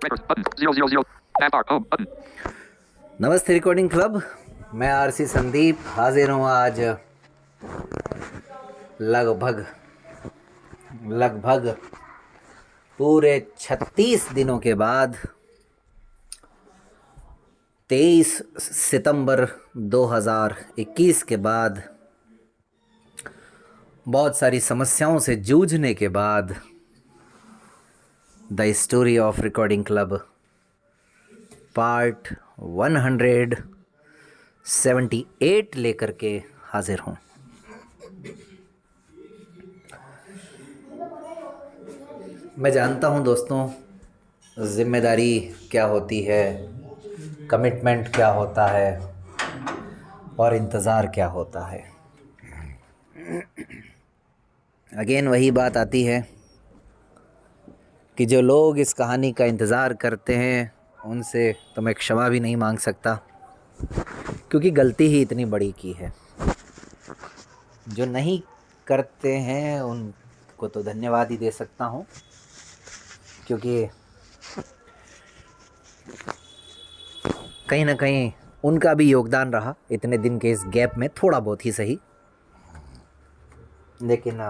Records button 000. Tab bar home button. नमस्ते recording club. मैं RC Sandeep हाजिर हूँ आज लगभग पूरे 36 दिनों के बाद 23 सितंबर 2021 के बाद बहुत सारी समस्याओं से जूझने के बाद the story of recording club part 178 लेकर के हाजिर हूँ। मैं जानता हूँ दोस्तों, जिम्मेदारी क्या होती है, कमिटमेंट क्या होता है और इंतज़ार क्या होता है। अगेन वही बात आती है कि जो लोग इस कहानी का इंतज़ार करते हैं उनसे तो मैं क्षमा भी नहीं मांग सकता, क्योंकि गलती ही इतनी बड़ी की है। जो नहीं करते हैं उनको तो धन्यवाद ही दे सकता हूँ, क्योंकि कहीं ना कहीं उनका भी योगदान रहा इतने दिन के इस गैप में, थोड़ा बहुत ही सही। लेकिन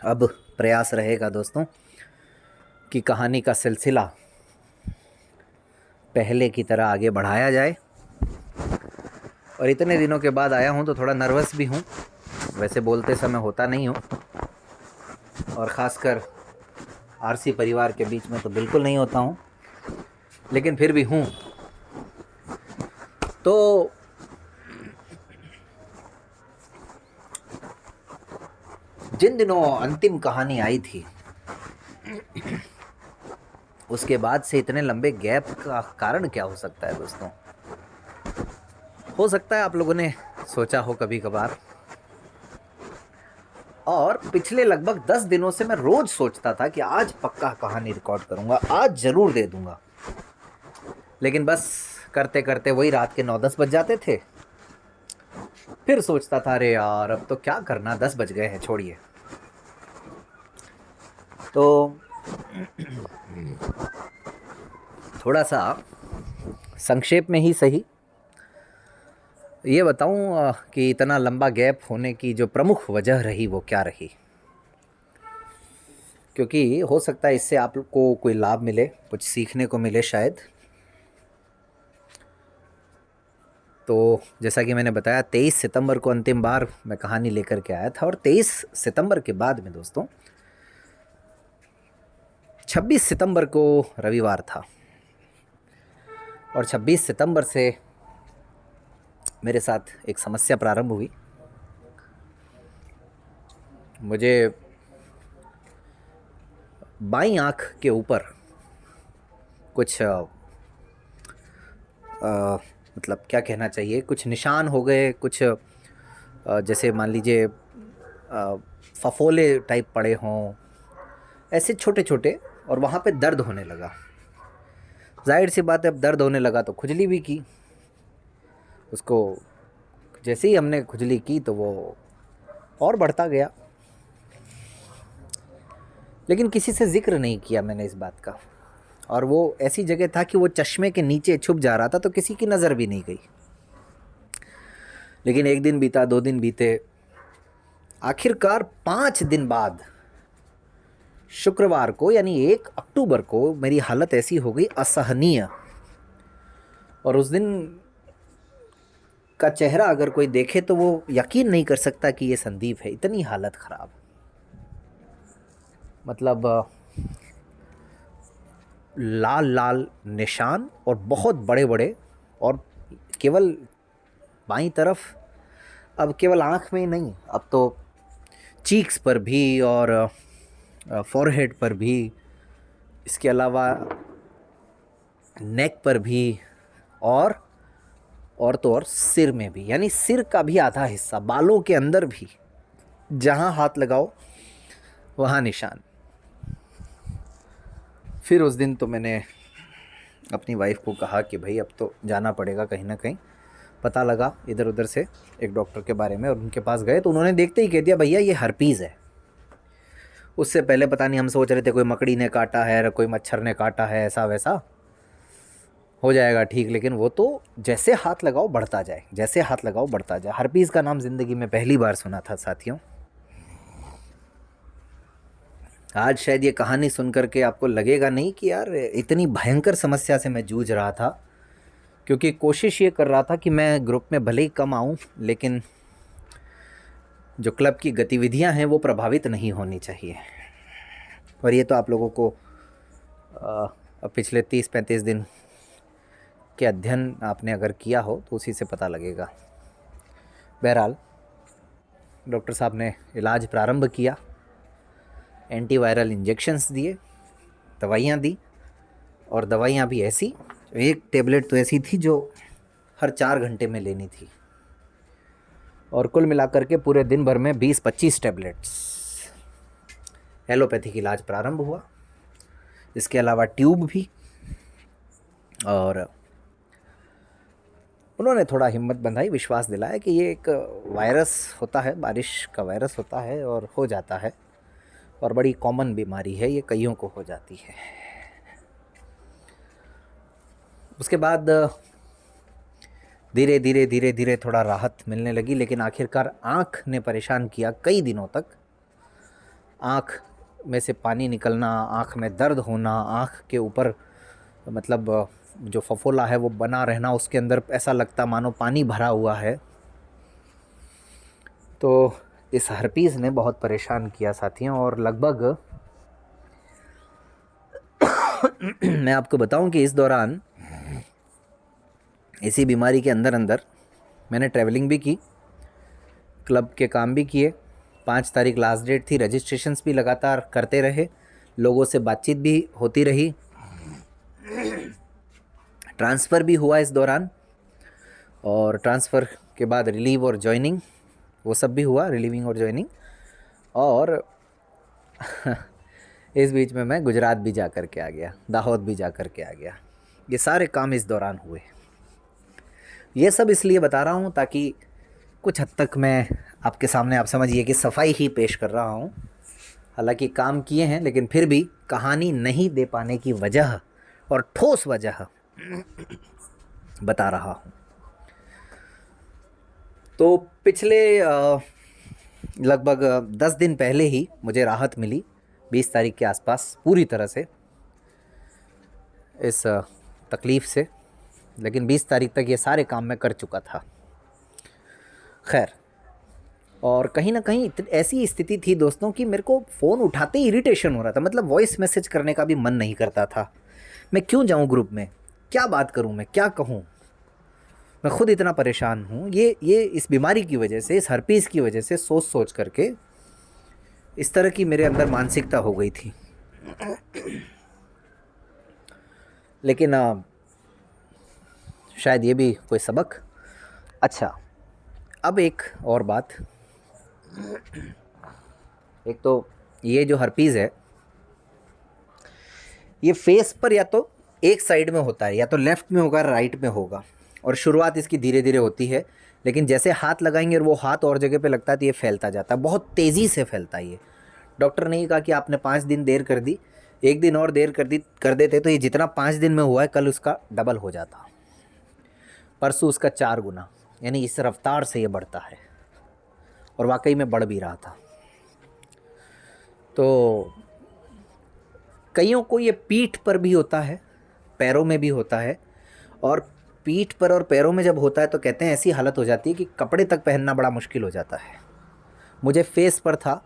अब प्रयास रहेगा दोस्तों कि कहानी का सिलसिला पहले की तरह आगे बढ़ाया जाए। और इतने दिनों के बाद आया हूँ तो थोड़ा नर्वस भी हूँ। वैसे बोलते समय होता नहीं हूँ, और ख़ासकर आरसी परिवार के बीच में तो बिल्कुल नहीं होता हूँ, लेकिन फिर भी हूँ। तो जिन दिनों अंतिम कहानी आई थी उसके बाद से इतने लंबे गैप का कारण क्या हो सकता है दोस्तों? हो सकता है आप लोगों ने सोचा हो कभी कभार, और पिछले लगभग 10 दिनों से मैं रोज सोचता था कि आज पक्का कहानी रिकॉर्ड करूंगा, आज जरूर दे दूंगा। लेकिन बस करते करते वही रात के 9-10 बज जाते थे। फिर सोचता था अरे यार अब तो क्या करना, 10 बज गए हैं, छोड़िए। तो थोड़ा सा संक्षेप में ही सही ये बताऊं कि इतना लंबा गैप होने की जो प्रमुख वजह रही वो क्या रही, क्योंकि हो सकता है इससे आप को कोई लाभ मिले, कुछ सीखने को मिले शायद। तो जैसा कि मैंने बताया 23 सितंबर को अंतिम बार मैं कहानी लेकर के आया था, और 23 सितंबर के बाद में दोस्तों 26 सितंबर को रविवार था, और 26 सितंबर से मेरे साथ एक समस्या प्रारंभ हुई। मुझे बाईं आँख के ऊपर कुछ मतलब क्या कहना चाहिए, कुछ निशान हो गए, कुछ जैसे मान लीजिए फफोले टाइप पड़े हों, ऐसे छोटे छोटे, और वहाँ पे दर्द होने लगा। जाहिर सी बात है, अब दर्द होने लगा तो खुजली भी की। उसको जैसे ही हमने खुजली की तो वो और बढ़ता गया, लेकिन किसी से जिक्र नहीं किया मैंने इस बात का। और वो ऐसी जगह था कि वो चश्मे के नीचे छुप जा रहा था, तो किसी की नज़र भी नहीं गई। लेकिन एक दिन बीता, 2 दिन बीते, आखिरकार 5 दिन बाद शुक्रवार को यानी 1 अक्टूबर को मेरी हालत ऐसी हो गई असहनीय। और उस दिन का चेहरा अगर कोई देखे तो वो यकीन नहीं कर सकता कि ये संदीप है, इतनी हालत ख़राब। मतलब लाल लाल निशान, और बहुत बड़े बड़े, और केवल बाईं तरफ, अब केवल आँख में ही नहीं, अब तो चीक्स पर भी और फॉरहेड पर भी, इसके अलावा नेक पर भी, और तो और सिर में भी, यानी सिर का भी आधा हिस्सा, बालों के अंदर भी, जहाँ हाथ लगाओ वहाँ निशान। फिर उस दिन तो मैंने अपनी वाइफ को कहा कि भाई अब तो जाना पड़ेगा कहीं ना कहीं। पता लगा इधर उधर से एक डॉक्टर के बारे में, और उनके पास गए तो उन्होंने देखते ही कह दिया भैया ये हर्पीज़ है। उससे पहले पता नहीं हम सोच रहे थे कोई मकड़ी ने काटा है, कोई मच्छर ने काटा है, ऐसा वैसा हो जाएगा ठीक, लेकिन वो तो जैसे हाथ लगाओ बढ़ता जाए, जैसे हाथ लगाओ बढ़ता जाए। हर्पीज़ का नाम ज़िंदगी में पहली बार सुना था साथियों। आज शायद ये कहानी सुन करके आपको लगेगा नहीं कि यार इतनी भयंकर समस्या से मैं जूझ रहा था, क्योंकि कोशिश ये कर रहा था कि मैं ग्रुप में भले ही कम आऊँ, लेकिन जो क्लब की गतिविधियां हैं वो प्रभावित नहीं होनी चाहिए। और ये तो आप लोगों को पिछले 30-35 दिन के अध्ययन आपने अगर किया हो तो उसी से पता लगेगा। बहरहाल डॉक्टर साहब ने इलाज प्रारंभ किया, एंटीवायरल इंजेक्शन्स दिए, दवाइयाँ दी, और दवाइयाँ भी ऐसी, एक टेबलेट तो ऐसी थी जो हर 4 घंटे में लेनी थी, और कुल मिलाकर के पूरे दिन भर में 20-25 टैबलेट्स। एलोपैथिक इलाज प्रारंभ हुआ, इसके अलावा ट्यूब भी, और उन्होंने थोड़ा हिम्मत बंधाई, विश्वास दिलाया कि ये एक वायरस होता है, बारिश का वायरस होता है और हो जाता है, और बड़ी कॉमन बीमारी है, ये कईयों को हो जाती है। उसके बाद धीरे धीरे धीरे धीरे थोड़ा राहत मिलने लगी, लेकिन आखिरकार आँख ने परेशान किया कई दिनों तक। आँख में से पानी निकलना, आँख में दर्द होना, आँख के ऊपर मतलब जो फफोला है वो बना रहना, उसके अंदर ऐसा लगता मानो पानी भरा हुआ है। तो इस हर्पीज़ ने बहुत परेशान किया साथियों, और लगभग मैं आपको बताऊं कि इस दौरान इसी बीमारी के अंदर अंदर मैंने ट्रैवलिंग भी की, क्लब के काम भी किए। 5 तारीख लास्ट डेट थी, रजिस्ट्रेशंस भी लगातार करते रहे, लोगों से बातचीत भी होती रही, ट्रांसफ़र भी हुआ इस दौरान, और ट्रांसफ़र के बाद रिलीव और जॉइनिंग, वो सब भी हुआ, रिलीविंग और जॉइनिंग। और इस बीच में मैं गुजरात भी जा कर के आ गया, दाहोद भी जा कर के आ गया। ये सारे काम इस दौरान हुए। ये सब इसलिए बता रहा हूँ ताकि कुछ हद तक मैं आपके सामने, आप समझिए कि सफाई ही पेश कर रहा हूँ। हालांकि काम किए हैं, लेकिन फिर भी कहानी नहीं दे पाने की वजह और ठोस वजह बता रहा हूँ। तो पिछले लगभग 10 दिन पहले ही मुझे राहत मिली, 20 तारीख के आसपास, पूरी तरह से इस तकलीफ़ से। लेकिन 20 तारीख तक ये सारे काम मैं कर चुका था। खैर, और कहीं ना कहीं ऐसी स्थिति थी दोस्तों कि मेरे को फ़ोन उठाते ही इरिटेशन हो रहा था, मतलब वॉइस मैसेज करने का भी मन नहीं करता था। मैं क्यों जाऊं ग्रुप में, क्या बात करूं, मैं क्या कहूं, मैं खुद इतना परेशान हूं। ये इस बीमारी की वजह से, इस हर्पीज़ की वजह से सोच सोच करके इस तरह की मेरे अंदर मानसिकता हो गई थी। लेकिन शायद ये भी कोई सबक। अच्छा, अब एक और बात, एक तो ये जो हर्पीज़ है ये फेस पर या तो एक साइड में होता है, या तो लेफ़्ट में होगा, राइट में होगा, और शुरुआत इसकी धीरे धीरे होती है, लेकिन जैसे हाथ लगाएंगे और वो हाथ और जगह पे लगता है तो ये फैलता जाता है, बहुत तेज़ी से फैलता है ये। डॉक्टर ने ये कहा कि आपने 5 दिन देर कर दी, 1 दिन और देर कर देते तो ये जितना 5 दिन में हुआ है कल उसका डबल हो जाता, परसों उसका 4 गुना, यानी इस रफ्तार से ये बढ़ता है, और वाकई में बढ़ भी रहा था। तो कईयों को ये पीठ पर भी होता है, पैरों में भी होता है, और पीठ पर और पैरों में जब होता है तो कहते हैं ऐसी हालत हो जाती है कि कपड़े तक पहनना बड़ा मुश्किल हो जाता है। मुझे फेस पर था,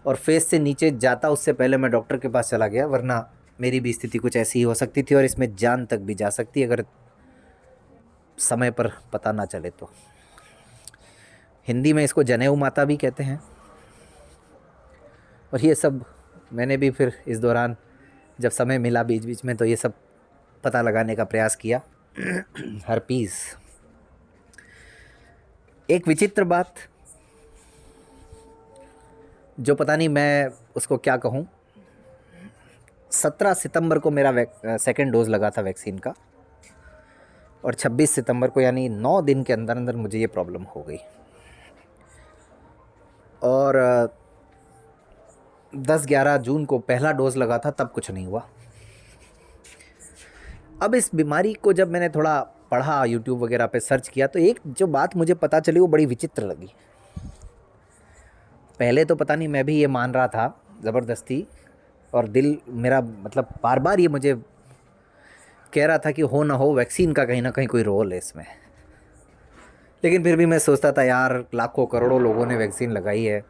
और फेस से नीचे जाता उससे पहले मैं डॉक्टर के पास चला गया, वरना मेरी भी स्थिति कुछ ऐसी ही हो सकती थी, और इसमें जान तक भी जा सकती अगर समय पर पता ना चले तो। हिंदी में इसको जनेऊ माता भी कहते हैं। और ये सब मैंने भी फिर इस दौरान जब समय मिला बीच बीच में तो ये सब पता लगाने का प्रयास किया। हर्पीज़ एक विचित्र बात, जो पता नहीं मैं उसको क्या कहूँ। 17 सितंबर को मेरा सेकेंड डोज़ लगा था वैक्सीन का, और 26 सितंबर को, यानी 9 दिन के अंदर अंदर मुझे ये प्रॉब्लम हो गई। और 10-11 जून को पहला डोज लगा था, तब कुछ नहीं हुआ। अब इस बीमारी को जब मैंने थोड़ा पढ़ा, यूट्यूब वगैरह पे सर्च किया, तो एक जो बात मुझे पता चली वो बड़ी विचित्र लगी। पहले तो पता नहीं, मैं भी ये मान रहा था ज़बरदस्ती, और दिल मेरा मतलब बार बार ये मुझे कह रहा था कि हो ना हो वैक्सीन का कहीं ना कहीं कोई रोल है इसमें। लेकिन फिर भी मैं सोचता था यार, लाखों करोड़ों लोगों ने वैक्सीन लगाई है,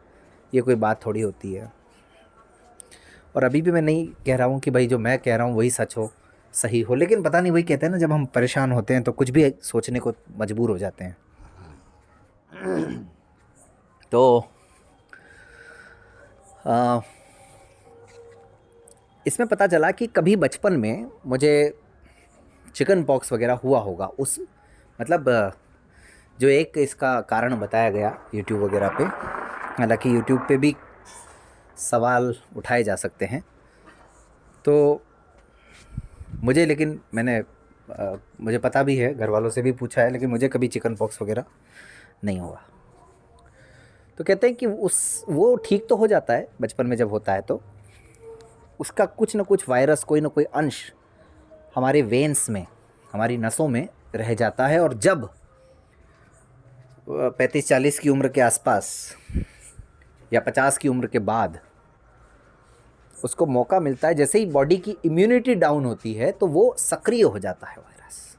ये कोई बात थोड़ी होती है। और अभी भी मैं नहीं कह रहा हूँ कि भाई जो मैं कह रहा हूँ वही सच हो, सही हो, लेकिन पता नहीं, वही कहते हैं ना, जब हम परेशान होते हैं तो कुछ भी सोचने को मजबूर हो जाते हैं। तो इसमें पता चला कि कभी बचपन में मुझे चिकन पॉक्स वगैरह हुआ होगा। उस मतलब जो एक इसका कारण बताया गया यूट्यूब वगैरह पे, हालांकि यूट्यूब पे भी सवाल उठाए जा सकते हैं, तो मुझे, लेकिन मैंने मुझे पता भी है, घर वालों से भी पूछा है, लेकिन मुझे कभी चिकन पॉक्स वगैरह नहीं हुआ। तो कहते हैं कि वो ठीक तो हो जाता है बचपन में जब होता है, तो उसका कुछ ना कुछ वायरस, कोई ना कोई अंश हमारे वेन्स में, हमारी नसों में रह जाता है, और जब 35-40 की उम्र के आसपास या 50 की उम्र के बाद उसको मौका मिलता है, जैसे ही बॉडी की इम्यूनिटी डाउन होती है, तो वो सक्रिय हो जाता है वायरस।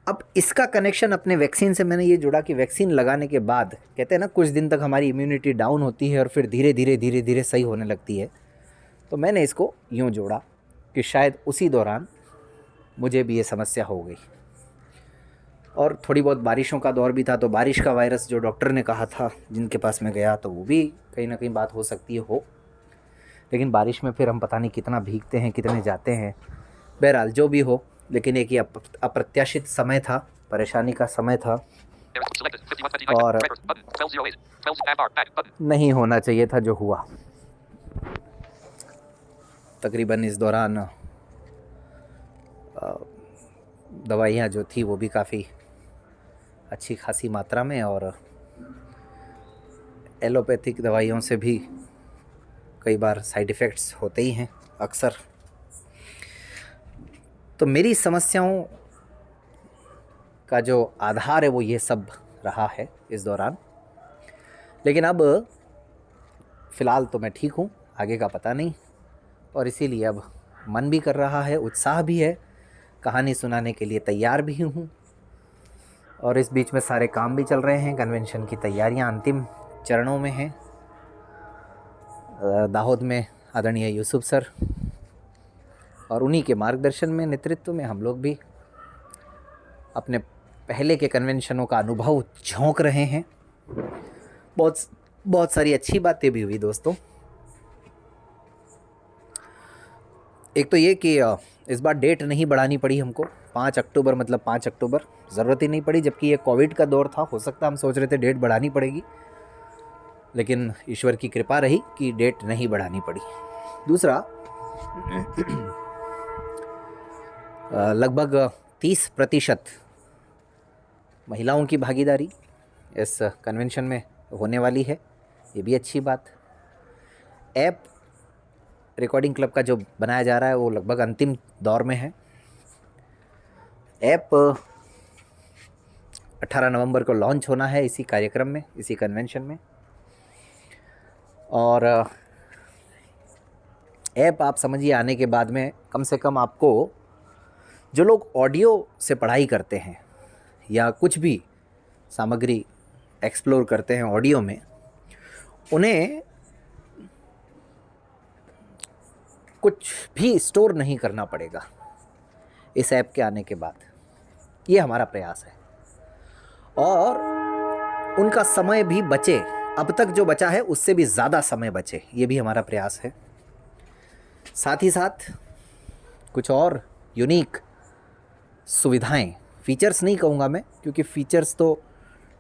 अब इसका कनेक्शन अपने वैक्सीन से मैंने ये जुड़ा कि वैक्सीन लगाने के बाद कहते हैं ना, कुछ दिन तक हमारी इम्यूनिटी डाउन होती है और फिर धीरे धीरे सही होने लगती है। तो मैंने इसको यूँ जोड़ा कि शायद उसी दौरान मुझे भी ये समस्या हो गई। और थोड़ी बहुत बारिशों का दौर भी था, तो बारिश का वायरस जो डॉक्टर ने कहा था, जिनके पास मैं गया, तो वो भी कहीं ना कहीं बात हो सकती हो। लेकिन बारिश में फिर हम पता नहीं कितना भीगते हैं, कितने जाते हैं। बहरहाल जो भी हो, लेकिन एक ये अप्रत्याशित समय था, परेशानी का समय था, और नहीं होना चाहिए था जो हुआ। तकरीबन इस दौरान दवाइयाँ जो थी वो भी काफ़ी अच्छी खासी मात्रा में, और एलोपैथिक दवाइयों से भी कई बार साइड इफ़ेक्ट्स होते ही हैं अक्सर। तो मेरी समस्याओं का जो आधार है वो ये सब रहा है इस दौरान। लेकिन अब फ़िलहाल तो मैं ठीक हूँ, आगे का पता नहीं, और इसीलिए अब मन भी कर रहा है, उत्साह भी है, कहानी सुनाने के लिए तैयार भी हूँ, और इस बीच में सारे काम भी चल रहे हैं। कन्वेंशन की तैयारियां अंतिम चरणों में हैं। दाहोद में आदरणीय यूसुफ सर और उन्हीं के मार्गदर्शन में, नेतृत्व में हम लोग भी अपने पहले के कन्वेंशनों का अनुभव झोंक रहे हैं। बहुत सारी अच्छी बातें भी हुई दोस्तों। एक तो ये कि इस बार डेट नहीं बढ़ानी पड़ी हमको, 5 अक्टूबर मतलब 5 अक्टूबर ज़रूरत ही नहीं पड़ी, जबकि ये कोविड का दौर था। हो सकता हम सोच रहे थे डेट बढ़ानी पड़ेगी, लेकिन ईश्वर की कृपा रही कि डेट नहीं बढ़ानी पड़ी। दूसरा, लगभग 30% महिलाओं की भागीदारी इस कन्वेंशन में होने वाली है, ये भी अच्छी बात। ऐप रिकॉर्डिंग क्लब का जो बनाया जा रहा है वो लगभग अंतिम दौर में है। ऐप 18 नवंबर को लॉन्च होना है इसी कार्यक्रम में, इसी कन्वेंशन में। और ऐप आप समझिए आने के बाद में कम से कम आपको, जो लोग ऑडियो से पढ़ाई करते हैं या कुछ भी सामग्री एक्सप्लोर करते हैं ऑडियो में, उन्हें कुछ भी स्टोर नहीं करना पड़ेगा इस ऐप के आने के बाद। ये हमारा प्रयास है, और उनका समय भी बचे, अब तक जो बचा है उससे भी ज़्यादा समय बचे, ये भी हमारा प्रयास है। साथ ही साथ कुछ और यूनिक सुविधाएं, फीचर्स नहीं कहूँगा मैं, क्योंकि फीचर्स तो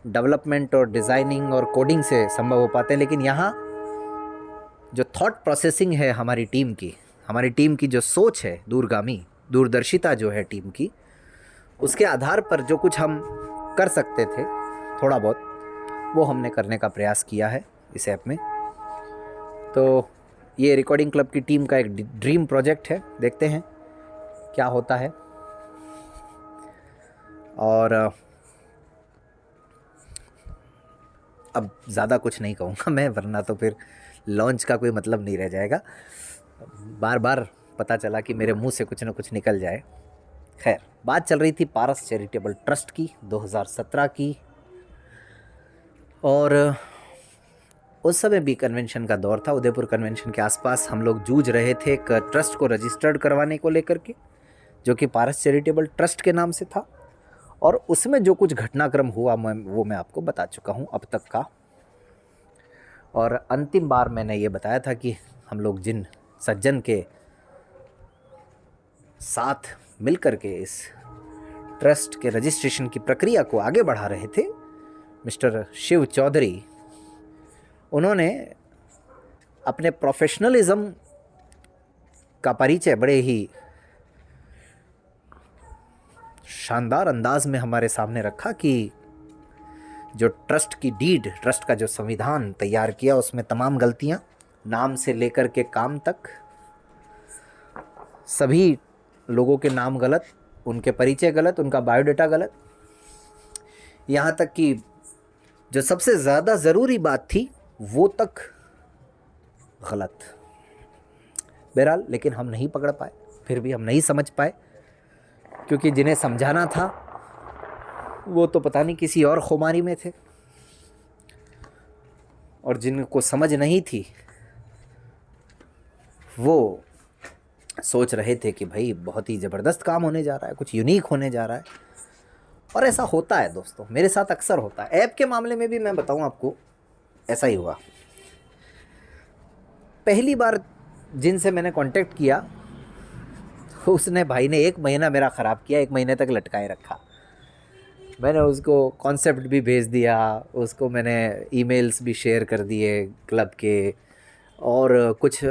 डेवलपमेंट और डिज़ाइनिंग और कोडिंग से संभव हो पाते हैं, लेकिन यहाँ जो थॉट प्रोसेसिंग है हमारी टीम की जो सोच है, दूरगामी दूरदर्शिता जो है टीम की, उसके आधार पर जो कुछ हम कर सकते थे थोड़ा बहुत, वो हमने करने का प्रयास किया है इस ऐप में। तो ये रिकॉर्डिंग क्लब की टीम का एक ड्रीम प्रोजेक्ट है, देखते हैं क्या होता है। और अब ज़्यादा कुछ नहीं कहूँगा मैं, वरना तो फिर लॉन्च का कोई मतलब नहीं रह जाएगा। बार बार पता चला कि मेरे मुंह से कुछ ना कुछ निकल जाए। खैर, बात चल रही थी पारस चैरिटेबल ट्रस्ट की 2017 की, और उस समय भी कन्वेंशन का दौर था। उदयपुर कन्वेंशन के आसपास हम लोग जूझ रहे थे एक ट्रस्ट को रजिस्टर्ड करवाने को लेकर के, जो कि पारस चैरिटेबल ट्रस्ट के नाम से था। और उसमें जो कुछ घटनाक्रम हुआ वो मैं आपको बता चुका हूँ अब तक का। और अंतिम बार मैंने ये बताया था कि हम लोग जिन सज्जन के साथ मिलकर के इस ट्रस्ट के रजिस्ट्रेशन की प्रक्रिया को आगे बढ़ा रहे थे, मिस्टर शिव चौधरी, उन्होंने अपने प्रोफेशनलिज्म का परिचय बड़े ही शानदार अंदाज में हमारे सामने रखा कि जो ट्रस्ट की डीड, ट्रस्ट का जो संविधान तैयार किया, उसमें तमाम गलतियां, नाम से लेकर के काम तक, सभी लोगों के नाम गलत, उनके परिचय गलत, उनका बायोडाटा गलत, यहाँ तक कि जो सबसे ज़्यादा ज़रूरी बात थी वो तक गलत। बहरहाल, लेकिन हम नहीं पकड़ पाए, फिर भी हम नहीं समझ पाए, क्योंकि जिन्हें समझाना था वो तो पता नहीं किसी और खुमारी में थे, और जिनको समझ नहीं थी वो सोच रहे थे कि भाई बहुत ही ज़बरदस्त काम होने जा रहा है, कुछ यूनिक होने जा रहा है। और ऐसा होता है दोस्तों, मेरे साथ अक्सर होता है। ऐप के मामले में भी मैं बताऊं आपको, ऐसा ही हुआ। पहली बार जिनसे मैंने कांटेक्ट किया, उसने, भाई ने 1 महीना मेरा ख़राब किया, 1 महीने तक लटकाए रखा। मैंने उसको कॉन्सेप्ट भी भेज दिया, उसको मैंने ईमेल्स भी शेयर कर दिए क्लब के, और कुछ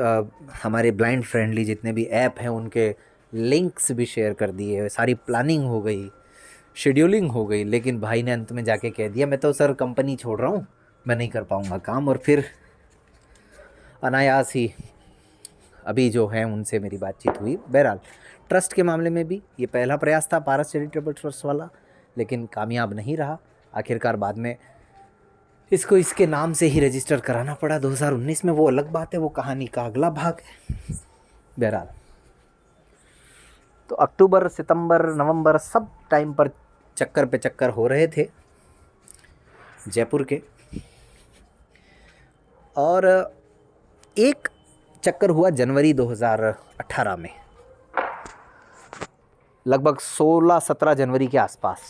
हमारे ब्लाइंड फ्रेंडली जितने भी ऐप हैं उनके लिंक्स भी शेयर कर दिए, सारी प्लानिंग हो गई, शेड्यूलिंग हो गई। लेकिन भाई ने अंत में जाके कह दिया, मैं तो सर कंपनी छोड़ रहा हूँ, मैं नहीं कर पाऊँगा काम। और फिर अनायास ही अभी जो हैं उनसे मेरी बातचीत हुई। बहरहाल, ट्रस्ट के मामले में भी ये पहला प्रयास था पारस चैरिटेबल ट्रस्ट वाला, लेकिन कामयाब नहीं रहा। आखिरकार बाद में इसको इसके नाम से ही रजिस्टर कराना पड़ा 2019 में। वो अलग बात है, वो कहानी का अगला भाग है। बहरहाल, तो अक्टूबर, सितंबर, नवंबर सब टाइम पर चक्कर पे चक्कर हो रहे थे जयपुर के, और एक चक्कर हुआ जनवरी 2018 में, लगभग 16-17 जनवरी के आसपास।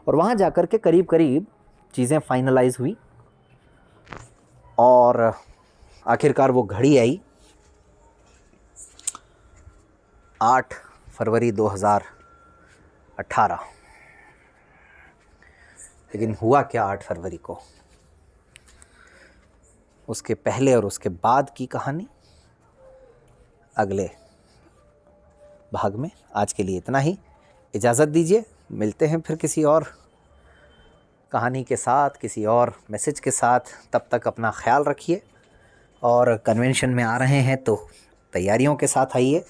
और वहाँ जाकर के करीब करीब चीज़ें फाइनलाइज हुई, और आखिरकार वो घड़ी आई 8 फरवरी 2018। लेकिन हुआ क्या 8 फरवरी को, उसके पहले और उसके बाद की कहानी अगले भाग में। आज के लिए इतना ही, इजाज़त दीजिए। मिलते हैं फिर किसी और कहानी के साथ, किसी और मैसेज के साथ। तब तक अपना ख्याल रखिए, और कन्वेंशन में आ रहे हैं तो तैयारियों के साथ आइए।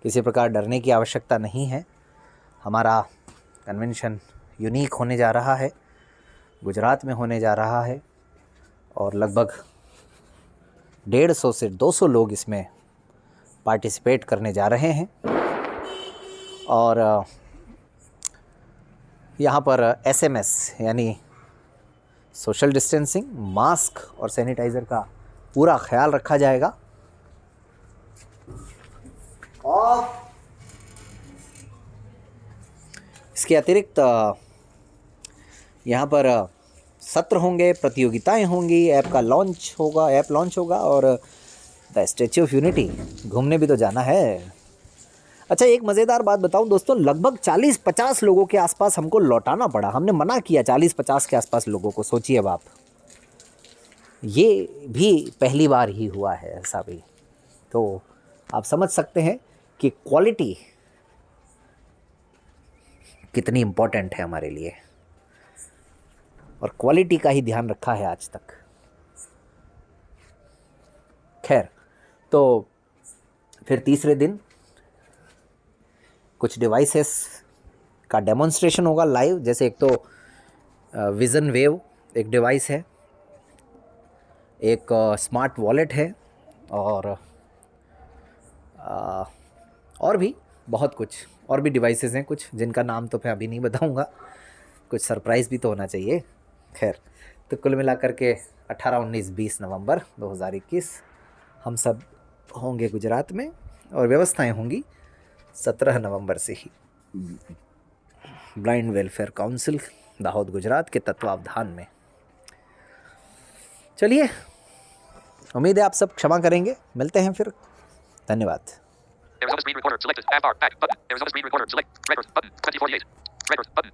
किसी प्रकार डरने की आवश्यकता नहीं है। हमारा कन्वेंशन यूनिक होने जा रहा है, गुजरात में होने जा रहा है, और लगभग 150 से 200 लोग इसमें पार्टिसिपेट करने जा रहे हैं। और यहाँ पर SMS यानी सोशल डिस्टेंसिंग, मास्क और सैनिटाइज़र का पूरा ख्याल रखा जाएगा। और इसके अतिरिक्त यहाँ पर सत्र होंगे, प्रतियोगिताएं होंगी, ऐप लॉन्च होगा, और द स्टैच्यू ऑफ यूनिटी घूमने भी तो जाना है। अच्छा, एक मज़ेदार बात बताऊं दोस्तों, लगभग 40-50 लोगों के आसपास हमको लौटाना पड़ा। हमने मना किया 40-50 के आसपास लोगों को। सोचिए अब आप, ये भी पहली बार ही हुआ है ऐसा भी। तो आप समझ सकते हैं कि क्वालिटी कितनी इम्पोर्टेंट है हमारे लिए, और क्वालिटी का ही ध्यान रखा है आज तक। खैर, तो फिर तीसरे दिन कुछ डिवाइसेस का डेमोन्स्ट्रेशन होगा लाइव। जैसे एक तो विज़न वेव एक डिवाइस है, एक स्मार्ट वॉलेट है, और भी बहुत कुछ और भी डिवाइसेस हैं कुछ, जिनका नाम तो मैं अभी नहीं बताऊंगा, कुछ सरप्राइज़ भी तो होना चाहिए। खैर, तो कुल मिलाकर के 18, 19, 20 नवंबर 2021 हम सब होंगे गुजरात में, और व्यवस्थाएं होंगी 17 नवंबर से ही blind welfare council Dahod Gujarat के तत्वावधान में। चलिए, उम्मीद है आप सब क्षमा करेंगे। मिलते हैं फिर, धन्यवाद। Arizona Screen Recorder selected. App bar. Back button. Arizona Screen Recorder select. Records button. 2048. Records button.